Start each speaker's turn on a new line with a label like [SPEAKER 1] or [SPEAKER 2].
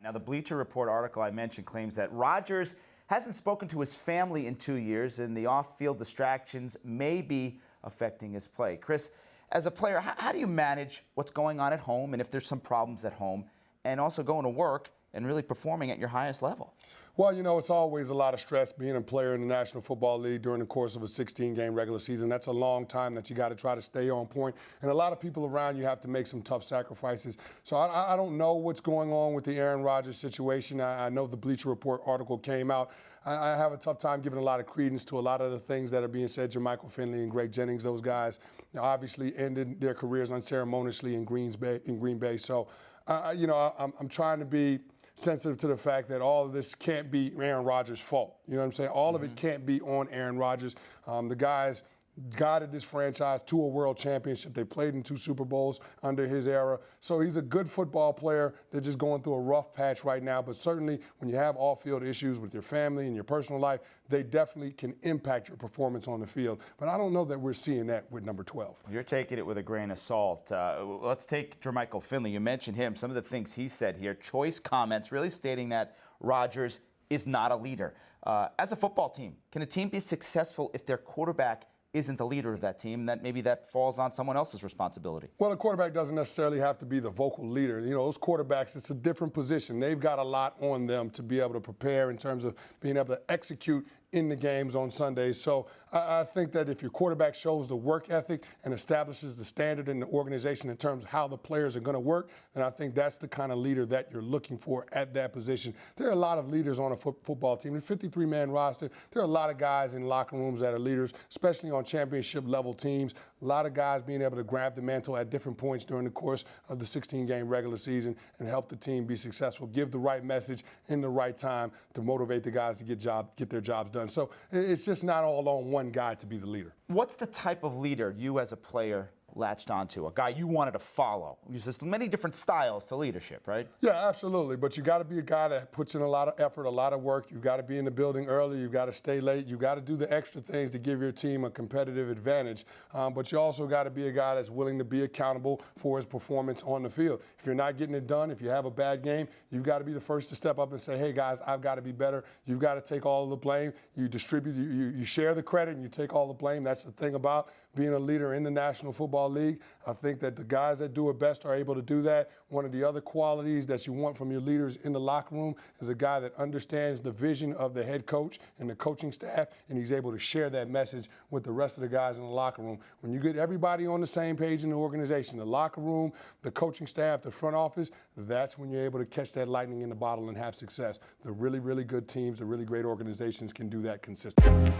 [SPEAKER 1] Now, the Bleacher Report article I mentioned claims that Rodgers hasn't spoken to his family in 2 years, and the off-field distractions may be affecting his play. Chris, as a player, how do you manage what's going on at home, and if there's some problems at home, and also going to work and really performing at your highest level?
[SPEAKER 2] Well, you know, it's always a lot of stress being a player in the National Football League during the course of a 16-game regular season. That's a long time that you got to try to stay on point. And a lot of people around you have to make some tough sacrifices. So I don't know what's going on with the Aaron Rodgers situation. I know the Bleacher Report article came out. I have a tough time giving a lot of credence to a lot of the things that are being said. Jermichael Finley and Greg Jennings, those guys obviously ended their careers unceremoniously in Green Bay. So, you know, I'm trying to be sensitive to the fact that all of this can't be Aaron Rodgers' fault. You know what I'm saying? All of it can't be on Aaron Rodgers. The guys guided this franchise to a world championship. They played in 2 Super Bowls under his era. So he's a good football player. They're just going through a rough patch right now. But certainly when you have off-field issues with your family and your personal life, they definitely can impact your performance on the field. But I don't know that we're seeing that with number 12.
[SPEAKER 1] You're taking it with a grain of salt. Let's take Jermichael Finley. You mentioned him. Some of the things he said here, choice comments, really stating that Rodgers is not a leader. As a football team, can a team be successful if their quarterback isn't the leader of that team, that maybe that falls on someone else's responsibility?
[SPEAKER 2] Well, the quarterback doesn't necessarily have to be the vocal leader. You know, those quarterbacks, it's a different position. They've got a lot on them to be able to prepare in terms of being able to execute in the games on Sundays. So I think that if your quarterback shows the work ethic and establishes the standard in the organization in terms of how the players are going to work, then I think that's the kind of leader that you're looking for at that position. There are a lot of leaders on a football team. In a 53-man roster, there are a lot of guys in locker rooms that are leaders, especially on championship-level teams. A lot of guys being able to grab the mantle at different points during the course of the 16-game regular season and help the team be successful, give the right message in the right time to motivate the guys to get their jobs done. So it's just not all on one guy to be the leader.
[SPEAKER 1] What's the type of leader you as a player latched onto, a guy you wanted to follow? There's many different styles to leadership, right?
[SPEAKER 2] Yeah, absolutely. But you got to be a guy that puts in a lot of effort, a lot of work. You've got to be in the building early. You've got to stay late. You've got to do the extra things to give your team a competitive advantage. But you also got to be a guy that's willing to be accountable for his performance on the field. If you're not getting it done, if you have a bad game, you've got to be the first to step up and say, hey, guys, I've got to be better. You've got to take all of the blame. You distribute, you share the credit, and you take all the blame. That's the thing about being a leader in the National Football League. I think that the guys that do it best are able to do that. One of the other qualities that you want from your leaders in the locker room is a guy that understands the vision of the head coach and the coaching staff, and he's able to share that message with the rest of the guys in the locker room. When you get everybody on the same page in the organization, the locker room, the coaching staff, the front office, that's when you're able to catch that lightning in the bottle and have success. The really, really good teams, the really great organizations can do that consistently.